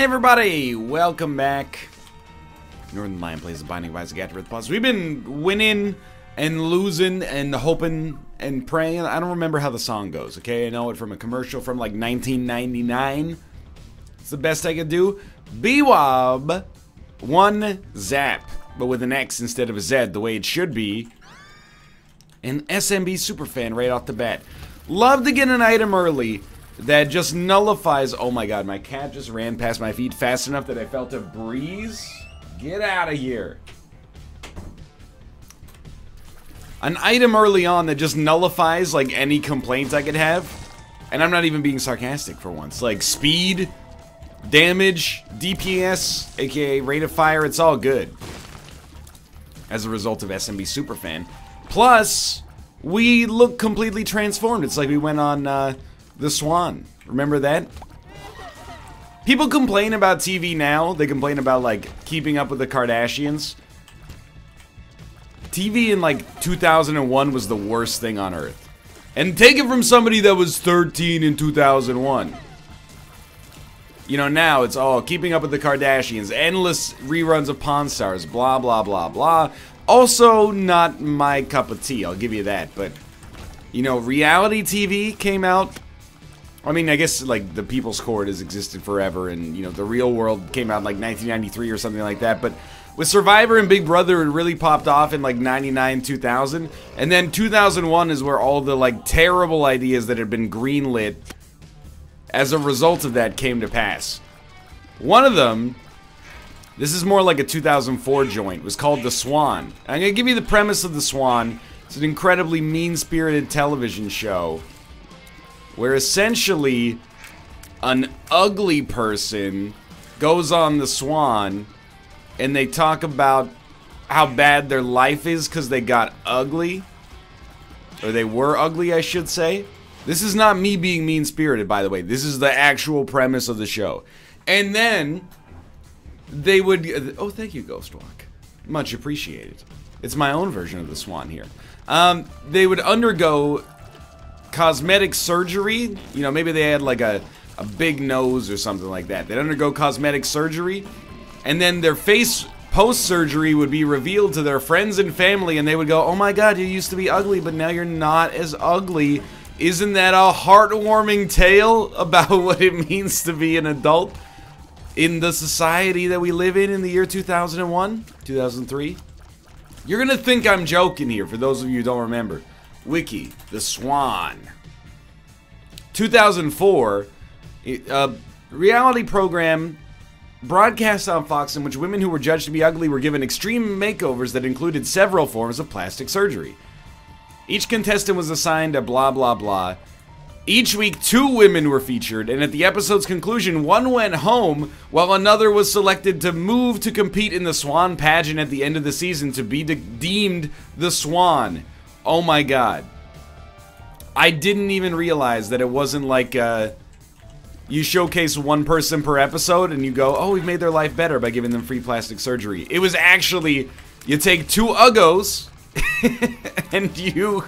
everybody, welcome back. Northernlion plays the Binding of Isaac AFTERBIRTH Plus. We've been winning and losing and hoping and praying. I don't remember how the song goes, okay? I know it from a commercial from like 1999. It's the best I could do. BWOB, one zap, but with an X instead of a Z, the way it should be. An SMB superfan right off the bat. Love to get an item early that just nullifies. Oh my god, my cat just ran past my feet fast enough that I felt a breeze. Get out of here. An item early on that just nullifies like any complaints I could have. And I'm not even being sarcastic for once. Like speed, damage, DPS, aka rate of fire, it's all good. As a result of SMB Superfan. Plus, we look completely transformed. It's like we went on The Swan. Remember that? People complain about TV now. They complain about, like, keeping up with the Kardashians. TV in, like, 2001 was the worst thing on earth. And take it from somebody that was 13 in 2001. You know, now it's all keeping up with the Kardashians. Endless reruns of Pawn Stars. Blah, blah, blah, blah. Also, not my cup of tea. I'll give you that. But, you know, reality TV came out. I mean, I guess, like, the People's Court has existed forever, and, you know, The Real World came out in, like, 1993 or something like that, but with Survivor and Big Brother, it really popped off in, like, 99, 2000, and then 2001 is where all the, like, terrible ideas that had been greenlit as a result of that came to pass. One of them, this is more like a 2004 joint, was called The Swan. I'm gonna give you the premise of The Swan. It's an incredibly mean-spirited television show where essentially an ugly person goes on the Swan and they talk about how bad their life is because they got ugly. Or they were ugly, I should say. This is not me being mean-spirited, by the way. This is the actual premise of the show. And then they would... Oh, thank you, Ghostwalk. Much appreciated. It's my own version of the Swan here. They would undergo cosmetic surgery. You know, maybe they had like a big nose or something like that. They'd undergo cosmetic surgery, and then their face post-surgery would be revealed to their friends and family, and they would go, oh my god, you used to be ugly, but now you're not as ugly. Isn't that a heartwarming tale about what it means to be an adult in the society that we live in the year 2001, 2003? You're gonna think I'm joking here, for those of you who don't remember. Wiki, The Swan. 2004, a reality program broadcast on Fox in which women who were judged to be ugly were given extreme makeovers that included several forms of plastic surgery. Each contestant was assigned a blah blah blah. Each week, 2 women were featured, and at the episode's conclusion, one went home, while another was selected to move to compete in the Swan pageant at the end of the season to be deemed the Swan. Oh my god. I didn't even realize that it wasn't like, you showcase one person per episode and you go, oh, we've made their life better by giving them free plastic surgery. It was actually, you take 2 uggos and you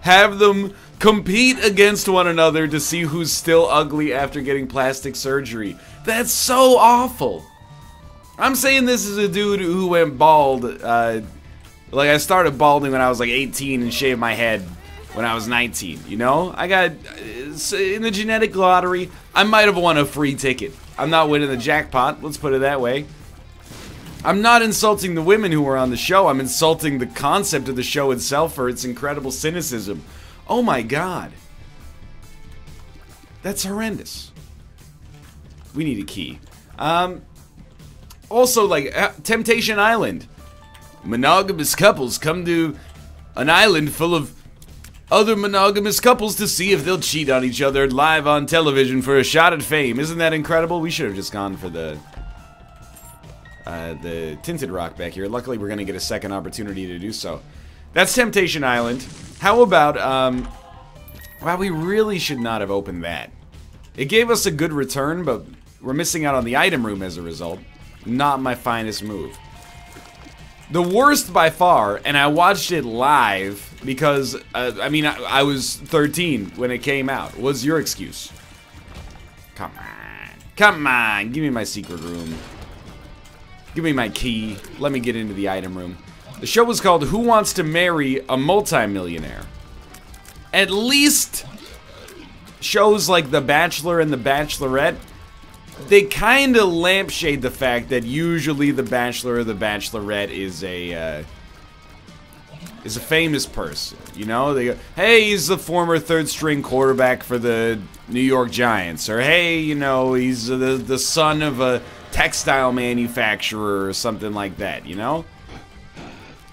have them compete against one another to see who's still ugly after getting plastic surgery. That's so awful. I'm saying this is a dude who went bald, like, I started balding when I was, like, 18 and shaved my head when I was 19, you know? I got, in the genetic lottery, I might have won a free ticket. I'm not winning the jackpot, let's put it that way. I'm not insulting the women who were on the show, I'm insulting the concept of the show itself for its incredible cynicism. Oh my god. That's horrendous. We need a key. Also, like, Temptation Island. Monogamous couples come to an island full of other monogamous couples to see if they'll cheat on each other live on television for a shot at fame. Isn't that incredible? We should have just gone for the tinted rock back here. Luckily, we're going to get a second opportunity to do so. That's Temptation Island. How about, wow, we really should not have opened that. It gave us a good return, but we're missing out on the item room as a result. Not my finest move. The worst by far, and I watched it live because, I mean, I was 13 when it came out, was your excuse. Come on. Come on, give me my secret room. Give me my key. Let me get into the item room. The show was called Who Wants to Marry a Multimillionaire? At least shows like The Bachelor and The Bachelorette, they kind of lampshade the fact that usually the Bachelor or the Bachelorette is a famous person. You know, they go, hey, he's the former third-string quarterback for the New York Giants, or hey, you know, he's the son of a textile manufacturer or something like that. You know,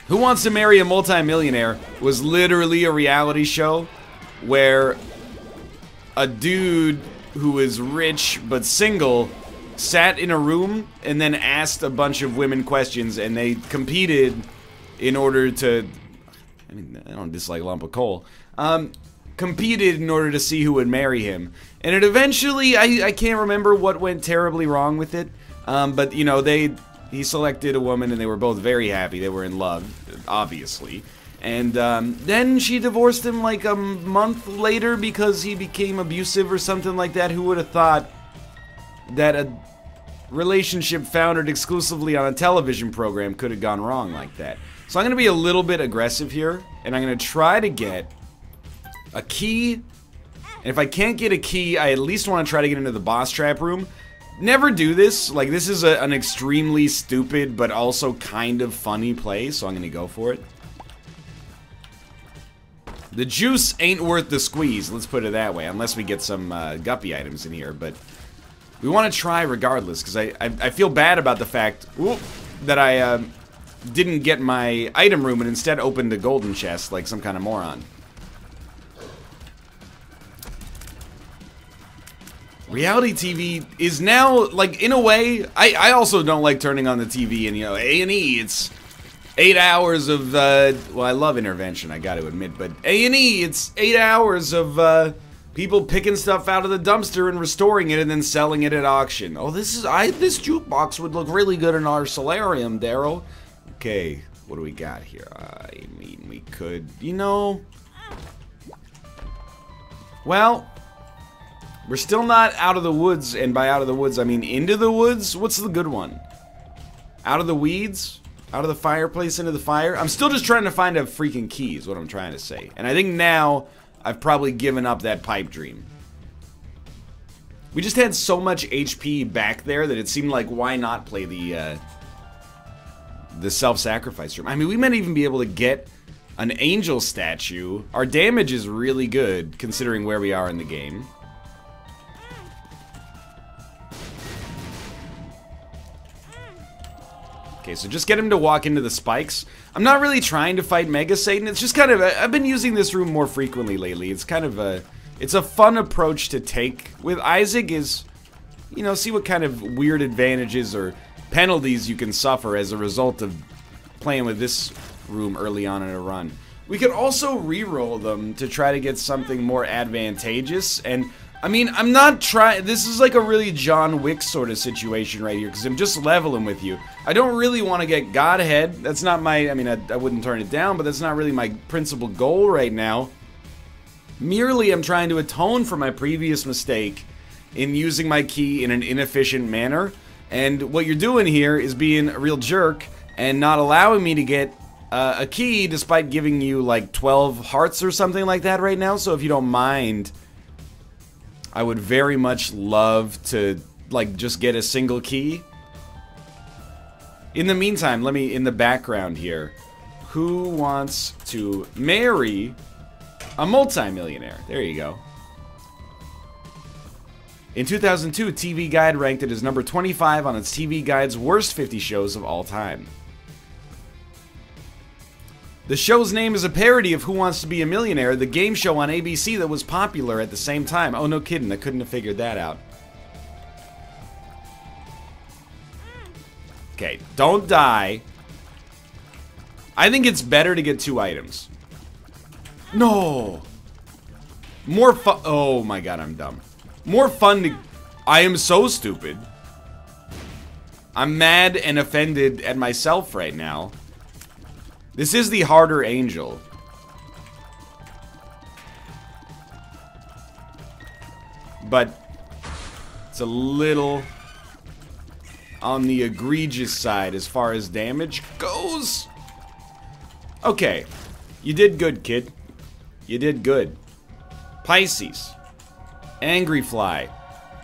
Who Wants to Marry a Multimillionaire was literally a reality show where a dude who is rich but single sat in a room and then asked a bunch of women questions, and they competed in order to, I mean, I don't dislike a lump of coal, competed in order to see who would marry him. And it eventually, I can't remember what went terribly wrong with it, but you know, he selected a woman and they were both very happy. They were in love, obviously. And then she divorced him like a month later because he became abusive or something like that. Who would have thought that a relationship founded exclusively on a television program could have gone wrong like that? So I'm going to be a little bit aggressive here, and I'm going to try to get a key. And if I can't get a key, I at least want to try to get into the boss trap room. Never do this. Like, this is an extremely stupid but also kind of funny play, so I'm going to go for it. The juice ain't worth the squeeze, let's put it that way, unless we get some guppy items in here, but we want to try regardless, because I feel bad about the fact that I didn't get my item room and instead opened the golden chest like some kind of moron. Reality TV is now, like, in a way, I also don't like turning on the TV and, you know, A&E, it's 8 hours of, well, I love intervention, I gotta admit, but A&E, it's 8 hours of, people picking stuff out of the dumpster and restoring it and then selling it at auction. Oh, this jukebox would look really good in our solarium, Daryl. Okay, what do we got here? I mean, we could, you know, well, we're still not out of the woods, and by out of the woods, I mean into the woods. What's the good one? Out of the weeds? Out of the fireplace into the fire? I'm still just trying to find a freaking key is what I'm trying to say. And I think now I've probably given up that pipe dream. We just had so much HP back there that it seemed like why not play the self-sacrifice room. I mean, we might even be able to get an angel statue. Our damage is really good considering where we are in the game. Okay, so just get him to walk into the spikes. I'm not really trying to fight Mega Satan. It's just kind of I've been using this room more frequently lately. It's kind of it's a fun approach to take with Isaac is, you know, see what kind of weird advantages or penalties you can suffer as a result of playing with this room early on in a run. We could also re-roll them to try to get something more advantageous, and I mean, I'm not trying, this is like a really John Wick sort of situation right here, because I'm just leveling with you. I don't really want to get Godhead, that's not my, I mean, I wouldn't turn it down, but that's not really my principal goal right now. Merely, I'm trying to atone for my previous mistake in using my key in an inefficient manner, and what you're doing here is being a real jerk and not allowing me to get a key despite giving you like 12 hearts or something like that right now, so if you don't mind, I would very much love to, like, just get a single key. In the meantime, let me, in the background here, who wants to marry a multimillionaire? There you go. In 2002, TV Guide ranked it as number 25 on its TV Guide's worst 50 shows of all time. The show's name is a parody of Who Wants to Be a Millionaire, the game show on ABC that was popular at the same time. Oh, no kidding, I couldn't have figured that out. Okay, don't die. I think it's better to get 2 items. No! More fun. Oh my god, I'm dumb. More fun to. I am so stupid. I'm mad and offended at myself right now. This is the harder angel. But it's a little on the egregious side as far as damage goes. Okay. You did good, kid. You did good. Pisces. Angry Fly.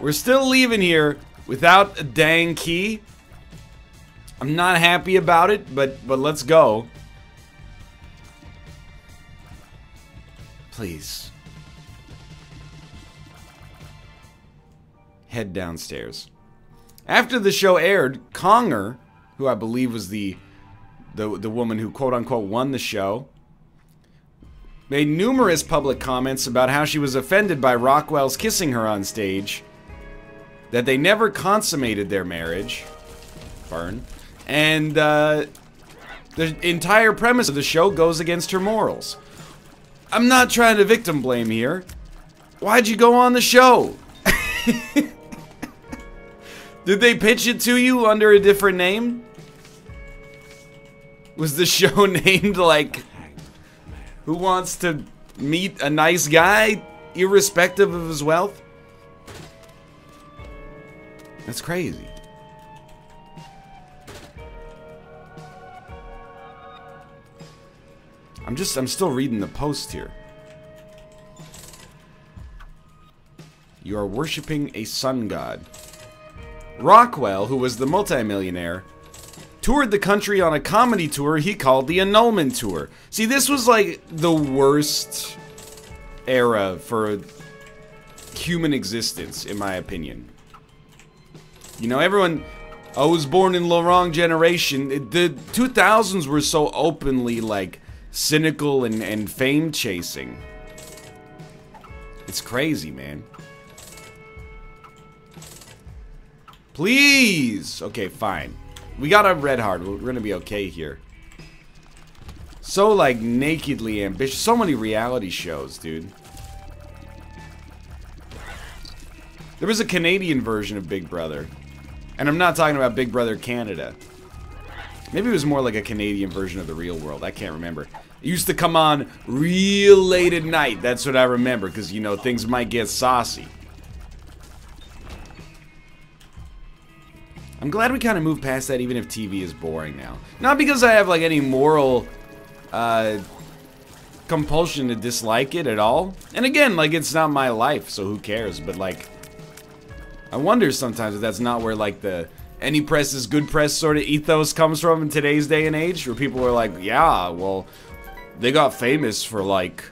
We're still leaving here without a dang key. I'm not happy about it, but let's go. Please. Head downstairs. After the show aired, Conger, who I believe was the woman who quote-unquote won the show, made numerous public comments about how she was offended by Rockwell's kissing her on stage, that they never consummated their marriage, burn, and the entire premise of the show goes against her morals. I'm not trying to victim blame here. Why'd you go on the show? Did they pitch it to you under a different name? Was the show named like Who Wants to Meet a Nice Guy, irrespective of his wealth? That's crazy. I'm still reading the post here. You are worshipping a sun god. Rockwell, who was the multimillionaire, toured the country on a comedy tour he called the Annulment Tour. See, this was like the worst era for human existence, in my opinion. You know, everyone, I was born in the wrong generation. The 2000s were so openly, like, cynical and fame-chasing. It's crazy, man. Please! Okay, fine. We got a red heart. We're gonna be okay here. So, like, nakedly ambitious. So many reality shows, dude. There was a Canadian version of Big Brother. And I'm not talking about Big Brother Canada. Maybe it was more like a Canadian version of The Real World. I can't remember. It used to come on real late at night. That's what I remember. Because, you know, things might get saucy. I'm glad we kind of moved past that, even if TV is boring now. Not because I have, like, any moral compulsion to dislike it at all. And again, like, it's not my life, so who cares? But, like, I wonder sometimes if that's not where, like, the any press is good press sort of ethos comes from in today's day and age, where people are like, yeah, well, they got famous for, like,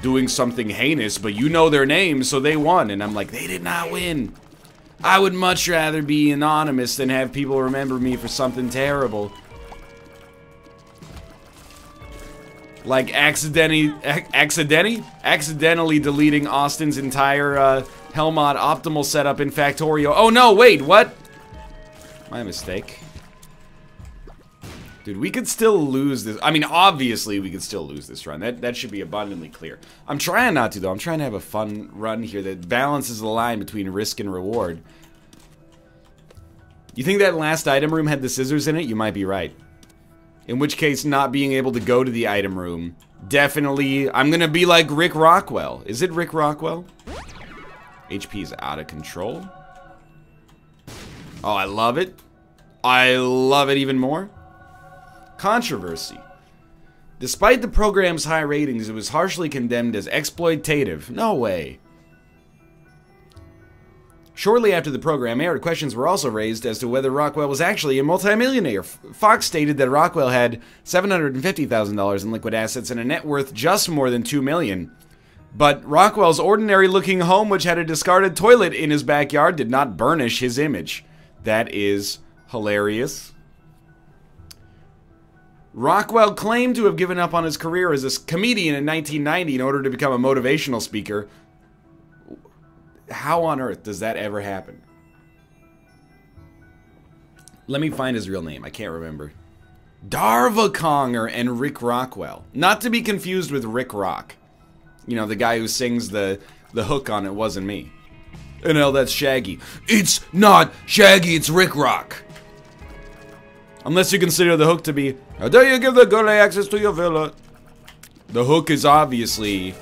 doing something heinous, but you know their names, so they won. And I'm like, they did not win. I would much rather be anonymous than have people remember me for something terrible. Like accidentally deleting Austin's entire Helmut optimal setup in Factorio. Oh no, wait, what? My mistake. Dude, we could still lose this. I mean, obviously we could still lose this run. That should be abundantly clear. I'm trying not to, though. I'm trying to have a fun run here that balances the line between risk and reward. You think that last item room had the scissors in it? You might be right. In which case, not being able to go to the item room, definitely, I'm gonna be like Rick Rockwell. Is it Rick Rockwell? HP is out of control. Oh, I love it. I love it even more. Controversy. Despite the program's high ratings, it was harshly condemned as exploitative. No way. Shortly after the program aired, questions were also raised as to whether Rockwell was actually a multimillionaire. Fox stated that Rockwell had $750,000 in liquid assets and a net worth just more than $2 million. But Rockwell's ordinary-looking home, which had a discarded toilet in his backyard, did not burnish his image. That is hilarious. Rockwell claimed to have given up on his career as a comedian in 1990 in order to become a motivational speaker. How on earth does that ever happen? Let me find his real name. I can't remember. Darva Conger and Rick Rockwell. Not to be confused with Rick Rock. You know, the guy who sings the hook on It Wasn't Me. And hell, that's Shaggy. It's not Shaggy, it's Rick Rock. Unless you consider the hook to be, how dare you give the girl access to your villa? The hook is obviously,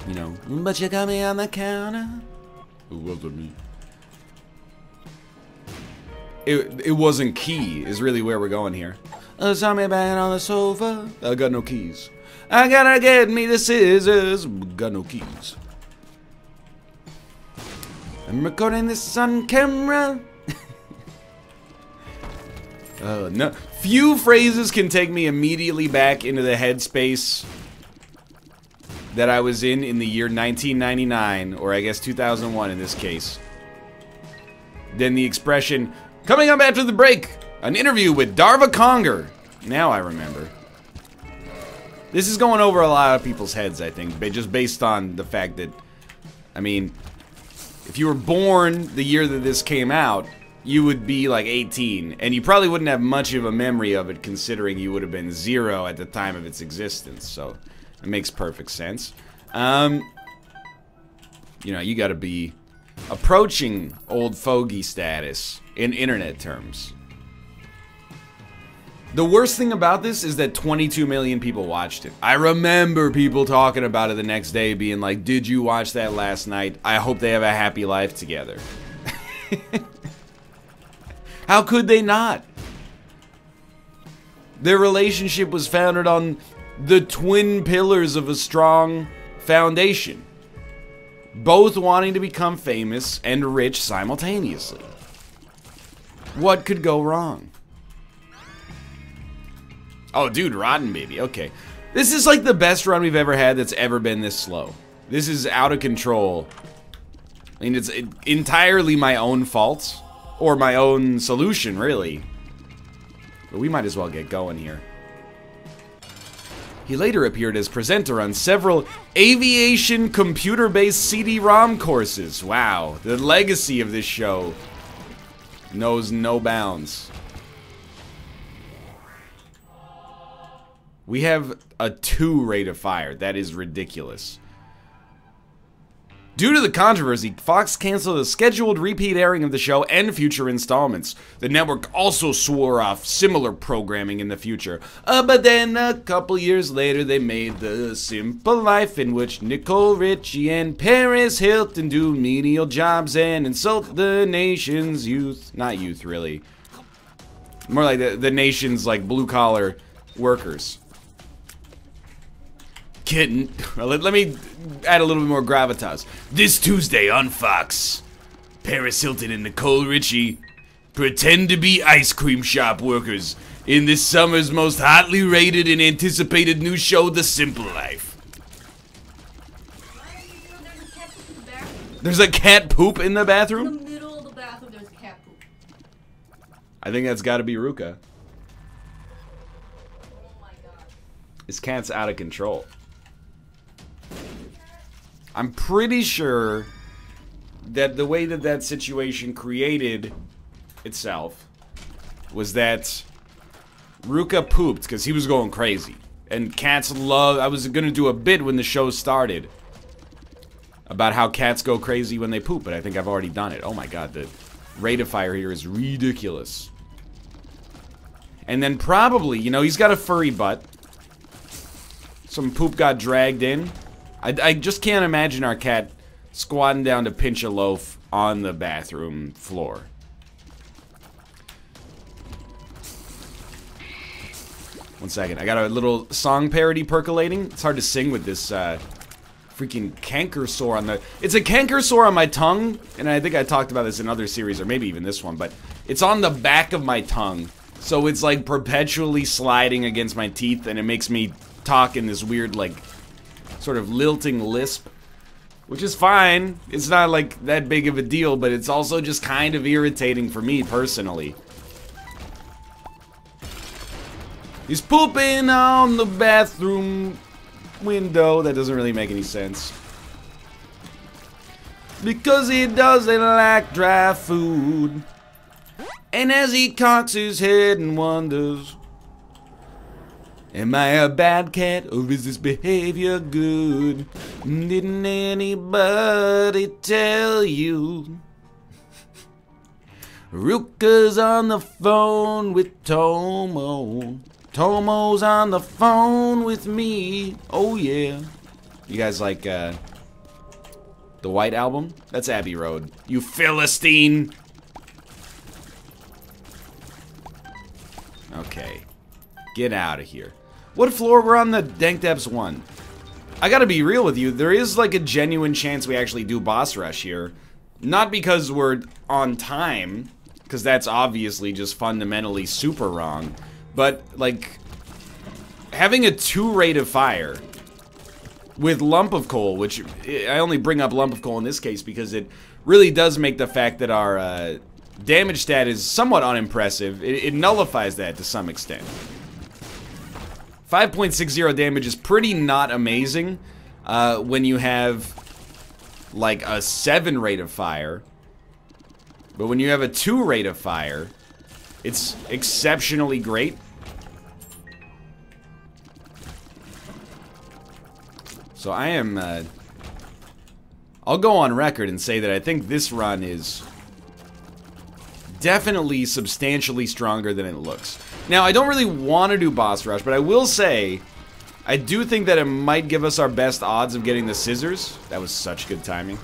you know, but you got me on the counter. It wasn't me. it wasn't key, is really where we're going here. Saw me banging on the sofa. I got no keys. I gotta get me the scissors. Got no keys. I'm recording this on camera. No. Few phrases can take me immediately back into the headspace that I was in the year 1999, or I guess 2001 in this case. Then the expression, coming up after the break, an interview with Darva Conger. Now I remember. This is going over a lot of people's heads, I think, but just based on the fact that, I mean, if you were born the year that this came out, you would be like 18, and you probably wouldn't have much of a memory of it considering you would have been 0 at the time of its existence, so it makes perfect sense. You know, you gotta be approaching old fogey status in internet terms. The worst thing about this is that 22 million people watched it. I remember people talking about it the next day being like, did you watch that last night? I hope they have a happy life together. How could they not? Their relationship was founded on the twin pillars of a strong foundation. Both wanting to become famous and rich simultaneously. What could go wrong? Oh, dude, Rotten Baby. Okay. This is like the best run we've ever had that's ever been this slow. This is out of control. I mean, it's entirely my own fault. Or my own solution, really. But we might as well get going here. He later appeared as presenter on several aviation computer-based CD-ROM courses. Wow, the legacy of this show knows no bounds. We have a 2 rate of fire. That is ridiculous. Due to the controversy, Fox canceled a scheduled repeat airing of the show and future installments. The network also swore off similar programming in the future. But then a couple years later, they made The Simple Life, in which Nicole Richie and Paris Hilton do menial jobs and insult the nation's youth. Not youth, really. More like the nation's, like, blue-collar workers. Kitten. Let me add a little bit more gravitas. This Tuesday on Fox, Paris Hilton and Nicole Richie pretend to be ice cream shop workers in this summer's most hotly rated and anticipated new show, The Simple Life. There's a cat poop in the bathroom? In the middle of the bathroom, there's cat poop. I think that's gotta be Ruka. Oh my god. This cat's out of control. I'm pretty sure that the way that that situation created itself was that Ruka pooped because he was going crazy. And cats love... I was going to do a bit when the show started about how cats go crazy when they poop, but I think I've already done it. Oh my god, the rate of fire here is ridiculous. And then probably, you know, he's got a furry butt. Some poop got dragged in. I just can't imagine our cat squatting down to pinch a loaf on the bathroom floor. One second, I got a little song parody percolating. It's hard to sing with this freaking canker sore on the... It's a canker sore on my tongue, and I think I talked about this in other series, or maybe even this one, but it's on the back of my tongue. So it's like perpetually sliding against my teeth, and it makes me talk in this weird, like, sort of lilting lisp, which is fine. It's not like that big of a deal, but it's also just kind of irritating for me personally. He's pooping on the bathroom window. That doesn't really make any sense. Because he doesn't like dry food. And as he cocks his head and wonders, am I a bad cat, or is this behavior good? Didn't anybody tell you? Ruka's on the phone with Tomo. Tomo's on the phone with me. Oh yeah. You guys like the White Album? That's Abbey Road. You Philistine! Okay. Get out of here. What floor? We're on the Dank Depths 1. I gotta be real with you. There is like a genuine chance we actually do boss rush here. Not because we're on time, because that's obviously just fundamentally super wrong. But, like, having a 2 rate of fire with Lump of Coal, which I only bring up Lump of Coal in this case because it really does make the fact that our damage stat is somewhat unimpressive. It nullifies that to some extent. 5.60 damage is pretty not amazing when you have like a 7 rate of fire. But when you have a 2 rate of fire, it's exceptionally great. So I am, I'll go on record and say that I think this run is definitely substantially stronger than it looks. Now, I don't really want to do boss rush, but I will say, I do think that it might give us our best odds of getting the scissors. That was such good timing.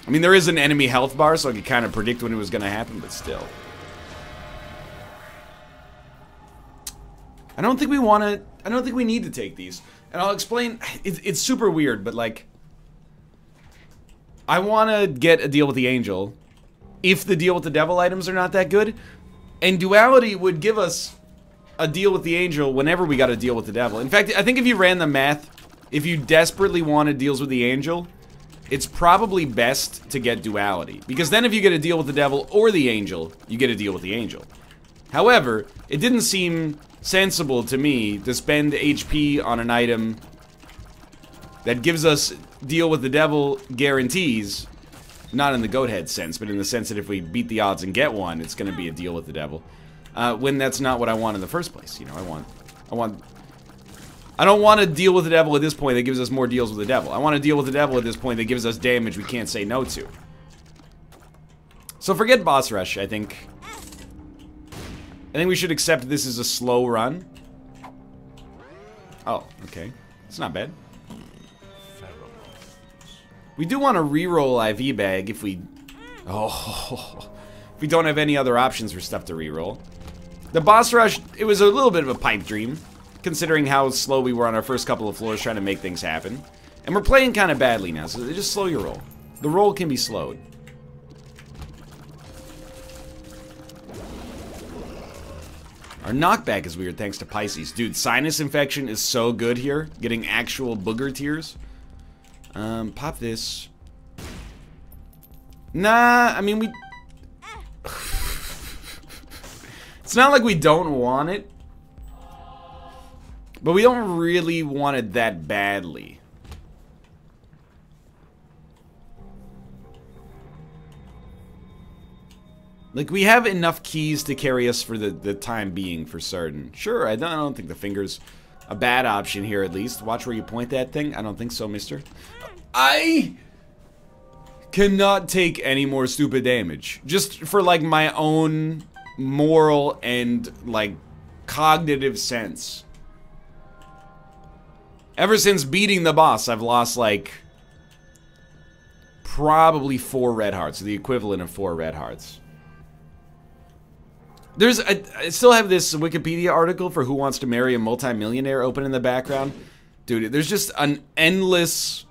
I mean, there is an enemy health bar, so I could kind of predict when it was going to happen, but still. I don't think we want to, I don't think we need to take these. And I'll explain, it's super weird, but like, I want to get a deal with the angel if the deal with the devil items are not that good. And duality would give us a deal with the angel whenever we got a deal with the devil. In fact, I think if you ran the math, if you desperately wanted deals with the angel, it's probably best to get duality. Because then if you get a deal with the devil or the angel, you get a deal with the angel. However, it didn't seem sensible to me to spend HP on an item that gives us deal with the devil guarantees, not in the goat head sense, but in the sense that if we beat the odds and get one, it's going to be a deal with the devil. When that's not what I want in the first place. You know, I don't want to deal with the devil at this point that gives us more deals with the devil. I want to deal with the devil at this point that gives us damage we can't say no to. So forget boss rush, I think. I think we should accept this is a slow run. Oh, okay. It's not bad. We do want to reroll IV bag if we... Oh, if we don't have any other options for stuff to reroll. The boss rush, it was a little bit of a pipe dream, considering how slow we were on our first couple of floors trying to make things happen. And we're playing kind of badly now, so just slow your roll. The roll can be slowed. Our knockback is weird thanks to Pisces. Dude, sinus infection is so good here. Getting actual booger tears. Pop this. Nah, I mean, we... It's not like we don't want it. But we don't really want it that badly. Like, we have enough keys to carry us for the time being, for certain. Sure, I don't think the finger's a bad option here, at least. Watch where you point that thing. I don't think so, mister. I cannot take any more stupid damage. Just for, like, my own moral and, like, cognitive sense. Ever since beating the boss, I've lost, like, probably 4 red hearts. The equivalent of 4 red hearts. I still have this Wikipedia article for Who Wants to Marry a Multi-Millionaire open in the background. Dude, there's just an endless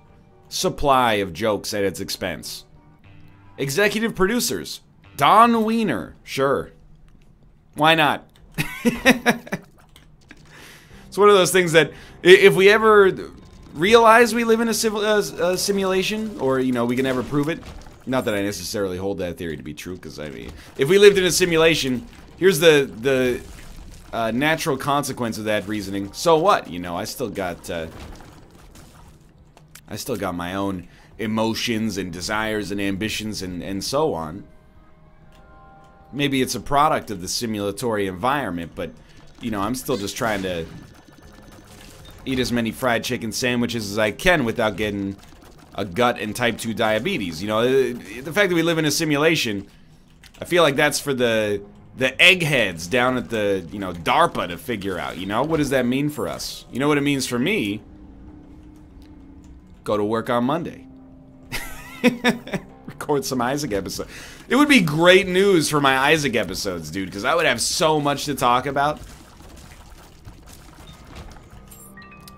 supply of jokes at its expense. Executive producers. Don Wiener. Sure. Why not? It's one of those things that if we ever realize we live in a simulation, or, you know, we can never prove it. Not that I necessarily hold that theory to be true, because, I mean, if we lived in a simulation... Here's the natural consequence of that reasoning. So what? You know, I still got my own emotions and desires and ambitions and so on. Maybe it's a product of the simulatory environment, but, you know, I'm still just trying to eat as many fried chicken sandwiches as I can without getting a gut and type 2 diabetes. You know, the fact that we live in a simulation, I feel like that's for the eggheads down at the, you know, DARPA to figure out, you know? What does that mean for us? You know what it means for me? Go to work on Monday. record some Isaac episodes. It would be great news for my Isaac episodes, dude, because I would have so much to talk about.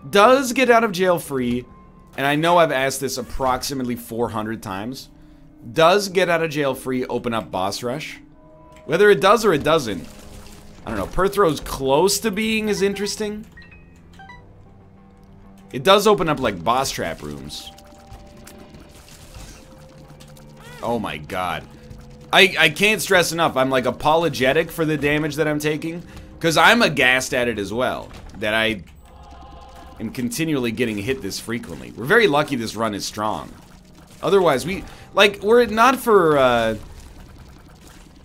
Does get out of jail free, and I know I've asked this approximately 400 times, does get out of jail free open up boss rush? Whether it does or it doesn't, I don't know. Perthrow's close to being as interesting. It does open up like boss trap rooms. Oh my god. I can't stress enough, I'm like apologetic for the damage that I'm taking, because I'm aghast at it as well, that I am continually getting hit this frequently. We're very lucky this run is strong. Otherwise, were it not for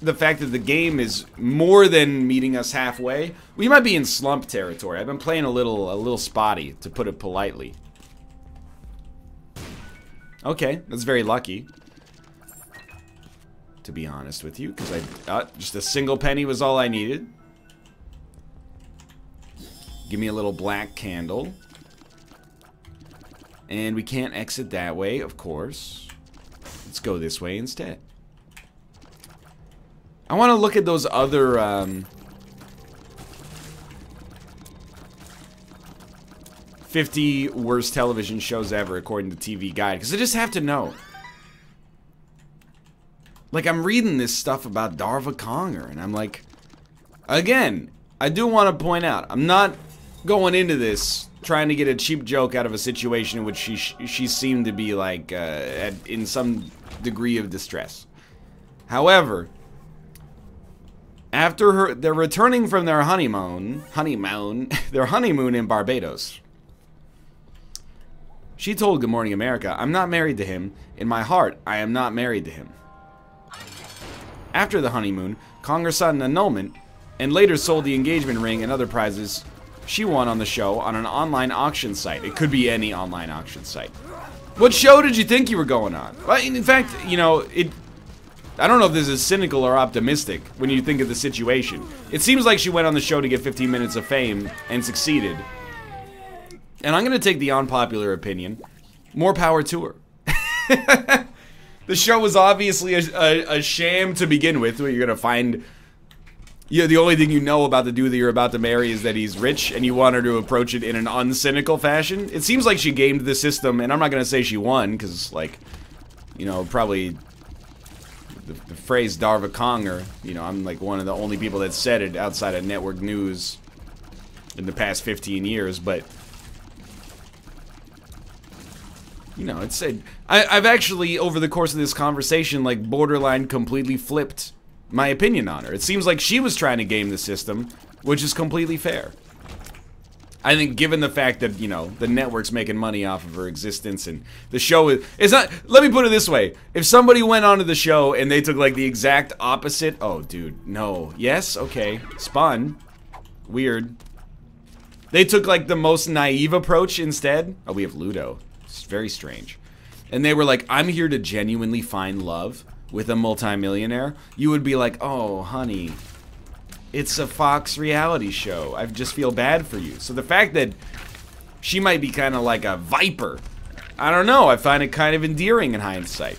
the fact that the game is more than meeting us halfway, we might be in slump territory. I've been playing a little spotty, to put it politely. Okay, that's very lucky, to be honest with you, because just a single penny was all I needed. Give me a little black candle. And we can't exit that way, of course. Let's go this way instead. I want to look at those other, 50 worst television shows ever, according to TV Guide, because I just have to know. Like, I'm reading this stuff about Darva Conger, and I'm like, again, I do want to point out, I'm not going into this trying to get a cheap joke out of a situation in which she seemed to be, like, in some degree of distress. However, after they're returning from their honeymoon in Barbados, she told Good Morning America, "I'm not married to him. In my heart, I am not married to him." After the honeymoon, Conger sought an annulment and later sold the engagement ring and other prizes she won on the show on an online auction site. It could be any online auction site. What show did you think you were going on? Well, in fact, you know, I don't know if this is cynical or optimistic when you think of the situation. It seems like she went on the show to get 15 minutes of fame and succeeded. And I'm going to take the unpopular opinion. More power to her. The show was obviously a sham to begin with, where you're going to find... the only thing you know about the dude that you're about to marry is that he's rich, and you want her to approach it in an uncynical fashion. It seems like she gamed the system, and I'm not going to say she won, because, like, you know, probably... The phrase Darva Conger, you know, I'm like one of the only people that said it outside of network news in the past 15 years, but... You know, I've actually, over the course of this conversation, like, borderline completely flipped my opinion on her. It seems like she was trying to game the system, which is completely fair. I think given the fact that, you know, the network's making money off of her existence and the show is... It's not... Let me put it this way. If somebody went onto the show and they took, like, the exact opposite... Oh, dude. No. Yes? Okay. Spun. Weird. They took, like, the most naive approach instead. Oh, we have Ludo. It's very strange. And they were like, I'm here to genuinely find love with a multimillionaire. You would be like, oh, honey, it's a Fox reality show. I just feel bad for you. So the fact that she might be kind of like a viper, I don't know. I find it kind of endearing in hindsight.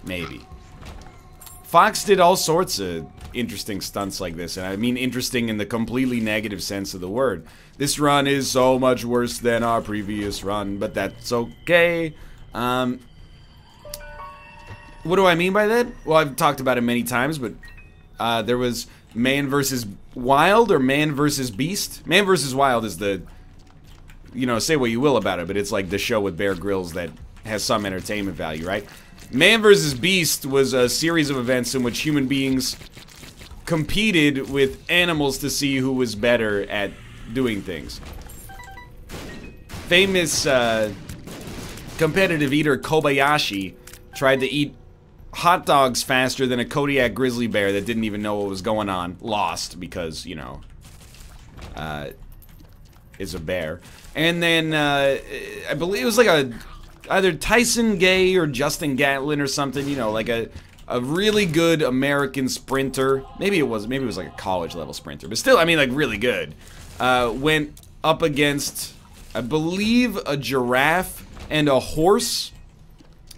Maybe. Fox did all sorts of interesting stunts like this, and I mean interesting in the completely negative sense of the word. This run is so much worse than our previous run, but that's okay. What do I mean by that? Well, I've talked about it many times, but there was Man vs. Wild or Man vs. Beast. Man vs. Wild is the, you know, say what you will about it, but it's like the show with Bear Grylls that has some entertainment value, right? Man vs. Beast was a series of events in which human beings competed with animals to see who was better at doing things. Famous competitive eater Kobayashi tried to eat hot dogs faster than a Kodiak grizzly bear that didn't even know what was going on. Lost because, you know, it's a bear. And then I believe it was like either Tyson Gay or Justin Gatlin or something, you know, like a really good American sprinter. Maybe it was like a college level sprinter, but still, I mean, like, really good. Went up against, I believe, a giraffe and a horse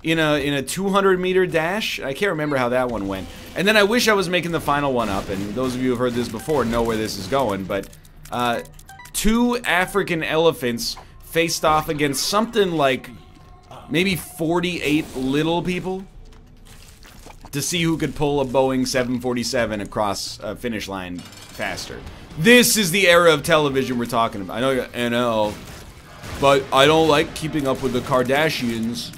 in a 200-meter dash. I can't remember how that one went. And then I wish I was making the final one up, and those of you who have heard this before know where this is going, but 2 African elephants faced off against something like maybe 48 little people to see who could pull a Boeing 747 across a finish line faster. This is the era of television we're talking about. I know you're NL, but I don't like keeping up with the Kardashians.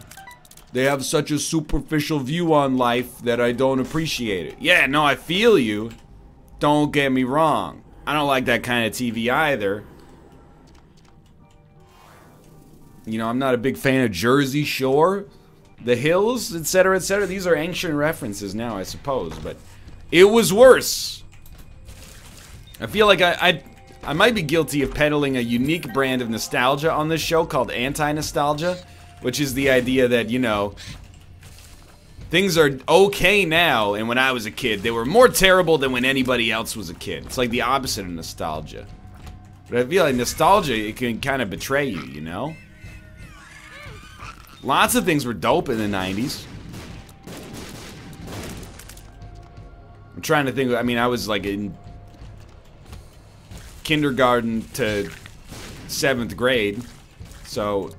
They have such a superficial view on life that I don't appreciate it. Yeah, no, I feel you. Don't get me wrong. I don't like that kind of TV either. You know, I'm not a big fan of Jersey Shore, The Hills, etc., etc. These are ancient references now, I suppose, but it was worse. I feel like I might be guilty of peddling a unique brand of nostalgia on this show called anti-nostalgia, which is the idea that, you know, things are okay now, and when I was a kid, they were more terrible than when anybody else was a kid. It's like the opposite of nostalgia. But I feel like nostalgia, it can kind of betray you, you know? Lots of things were dope in the 90s. I'm trying to think, I mean, I was like in kindergarten to 7th grade, so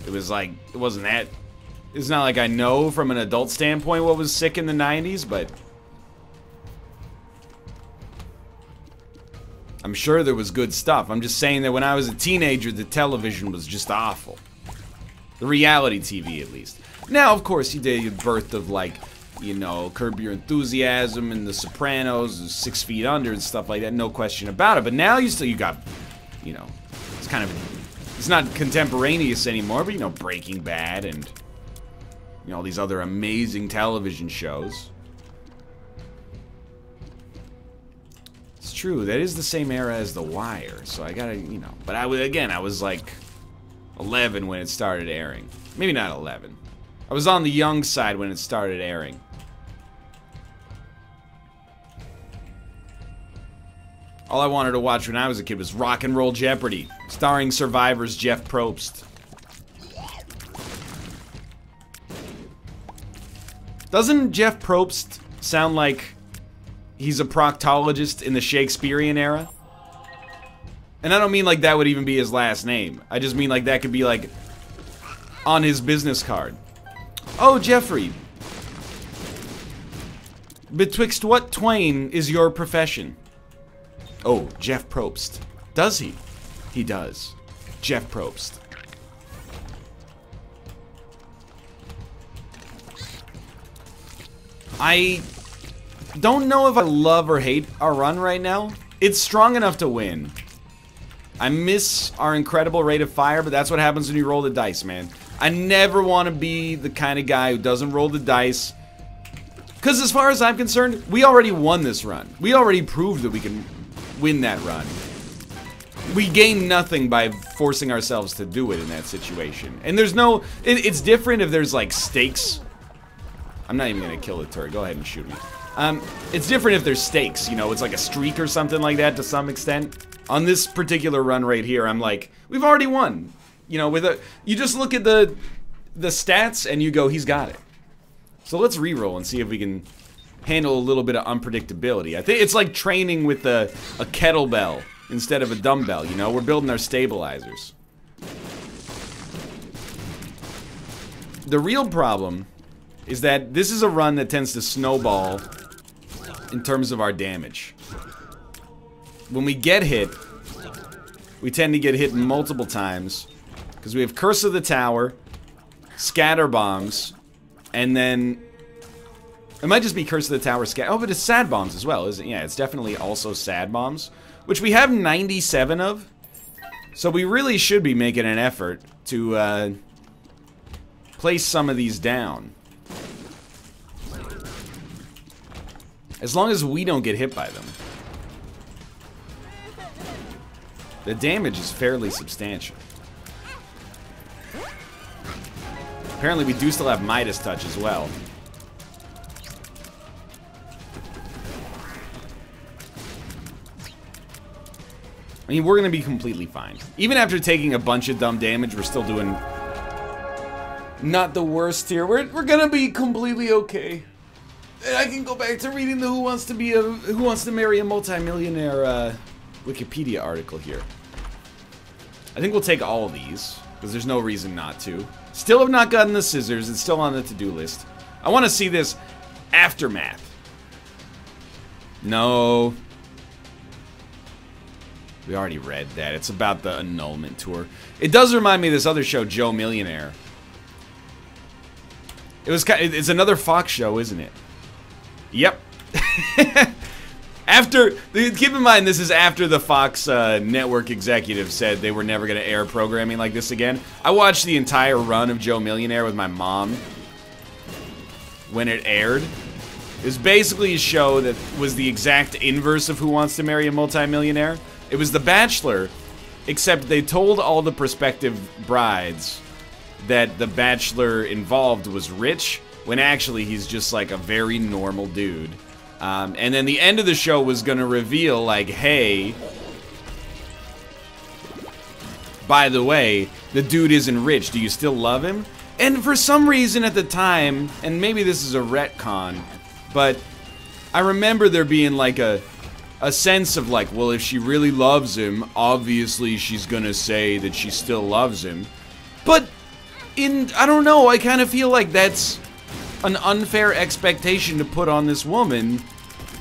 it was like, it wasn't that, it's not like I know from an adult standpoint what was sick in the 90s, but I'm sure there was good stuff. I'm just saying that when I was a teenager, the television was just awful. The reality TV, at least. Now, of course, you did the birth of, like, you know, Curb Your Enthusiasm and The Sopranos, 6 Feet Under and stuff like that, no question about it. But now you got, you know, it's kind of, it's not contemporaneous anymore, but, you know, Breaking Bad and, you know, all these other amazing television shows. It's true, that is the same era as The Wire, so I gotta, you know, but I was like 11 when it started airing. Maybe not 11. I was on the young side when it started airing. All I wanted to watch when I was a kid was Rock and Roll Jeopardy, starring Survivor's Jeff Probst. Doesn't Jeff Probst sound like he's a proctologist in the Shakespearean era? And I don't mean like that would even be his last name. I just mean like that could be like on his business card. Oh, Jeffrey. Betwixt what twain is your profession? Oh, Jeff Probst. Does he? He does. Jeff Probst. I don't know if I love or hate our run right now. It's strong enough to win. I miss our incredible rate of fire, but that's what happens when you roll the dice, man. I never want to be the kind of guy who doesn't roll the dice. Because as far as I'm concerned, we already won this run. We already proved that we can win that run. We gain nothing by forcing ourselves to do it in that situation. And there's no... It's different if there's, like, stakes. I'm not even going to kill the turret. Go ahead and shoot me. It's different if there's stakes, you know, it's like a streak or something like that to some extent. On this particular run right here, I'm like, we've already won. You know, you just look at the stats and you go, he's got it. So let's reroll and see if we can handle a little bit of unpredictability. I think it's like training with a kettlebell instead of a dumbbell, you know? We're building our stabilizers. The real problem is that this is a run that tends to snowball in terms of our damage. When we get hit, we tend to get hit multiple times because we have Curse of the Tower, Scatter Bombs, and then it might just be Curse of the Tower, oh, but it's Sad Bombs as well, isn't it? Yeah, it's definitely also Sad Bombs, which we have 97 of, so we really should be making an effort to place some of these down. As long as we don't get hit by them. The damage is fairly substantial. Apparently we do still have Midas Touch as well. I mean, we're going to be completely fine. Even after taking a bunch of dumb damage, we're still doing not the worst here. We're going to be completely okay. And I can go back to reading the Who Wants to Marry a Multimillionaire Wikipedia article here. I think we'll take all of these, because there's no reason not to. Still have not gotten the scissors. It's still on the to-do list. I want to see this Aftermath. No. We already read that. It's about the annulment tour. It does remind me of this other show, Joe Millionaire. It's another Fox show, isn't it? Yep. Keep in mind, this is after the Fox network executive said they were never going to air programming like this again. I watched the entire run of Joe Millionaire with my mom when it aired. It was basically a show that was the exact inverse of Who Wants to Marry a Multimillionaire. It was The Bachelor, except they told all the prospective brides that the bachelor involved was rich, when actually he's just like a very normal dude. And then the end of the show was gonna reveal, like, hey, by the way, the dude isn't rich. Do you still love him? And for some reason at the time, and maybe this is a retcon, but I remember there being like a sense of like, well, if she really loves him, obviously she's gonna say that she still loves him. But I don't know, I kind of feel like that's an unfair expectation to put on this woman.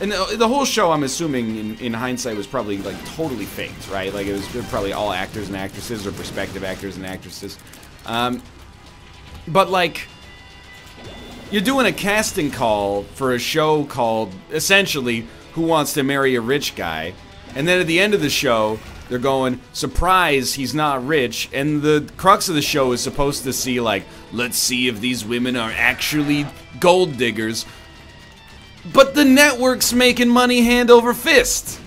And the whole show, I'm assuming, in hindsight, was probably, like, totally faked, right? Like, it was probably all actors and actresses, or prospective actors and actresses. But, like, you're doing a casting call for a show called, essentially, Who Wants to Marry a Rich Guy? And then at the end of the show, they're going, surprise, he's not rich. And the crux of the show is supposed to see, like, let's see if these women are actually gold diggers. But the network's making money hand over fist.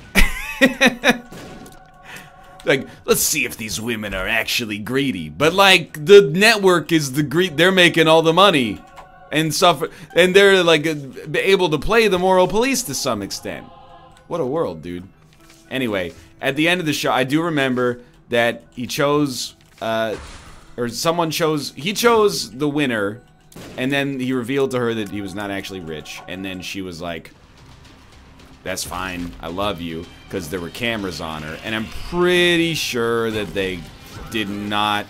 Like, let's see if these women are actually greedy. But, like, the network is the they're making all the money. And suffer, and they're, like, able to play the moral police to some extent. What a world, dude. Anyway, at the end of the show, I do remember that he chose, or someone chose, he chose the winner, and then he revealed to her that he was not actually rich, and then she was like, that's fine, I love you, because there were cameras on her, and I'm pretty sure that they did not,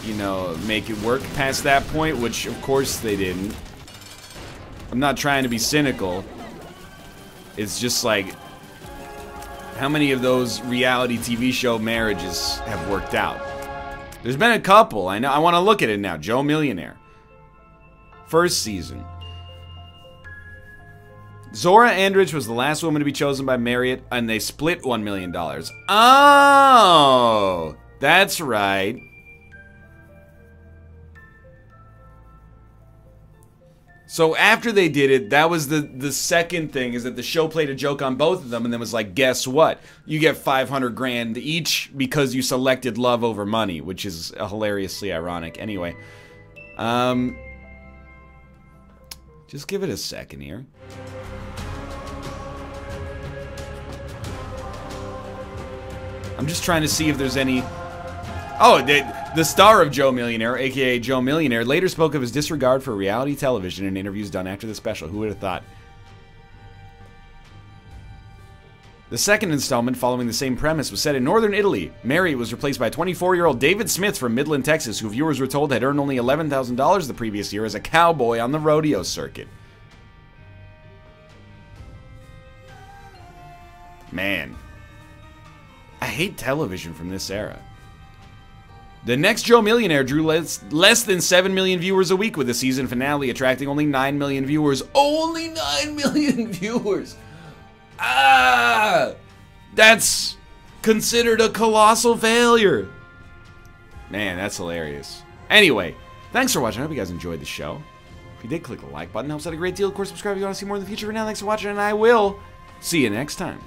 you know, make it work past that point, which of course they didn't. I'm not trying to be cynical. It's just like, how many of those reality TV show marriages have worked out? There's been a couple. I know. I want to look at it now. Joe Millionaire. First season. Zora Andrich was the last woman to be chosen by Marriott, and they split $1 million. Oh, that's right. So after they did it, that was the second thing, is that the show played a joke on both of them and then was like, guess what? You get 500 grand each because you selected love over money, which is hilariously ironic. Anyway, just give it a second here. I'm just trying to see if there's any... Oh, the star of Joe Millionaire, aka Joe Millionaire, later spoke of his disregard for reality television in interviews done after the special. Who would have thought? The second installment, following the same premise, was set in northern Italy. Mary was replaced by 24-year-old David Smith from Midland, Texas, who viewers were told had earned only $11,000 the previous year as a cowboy on the rodeo circuit. Man. I hate television from this era. The next Joe Millionaire drew less than 7 million viewers a week, with the season finale attracting only 9 million viewers. Only 9 million viewers! Ah! That's considered a colossal failure. Man, that's hilarious. Anyway, thanks for watching. I hope you guys enjoyed the show. If you did, click the like button. Helps out a great deal. Of course, subscribe if you want to see more in the future. For now, thanks for watching, and I will see you next time.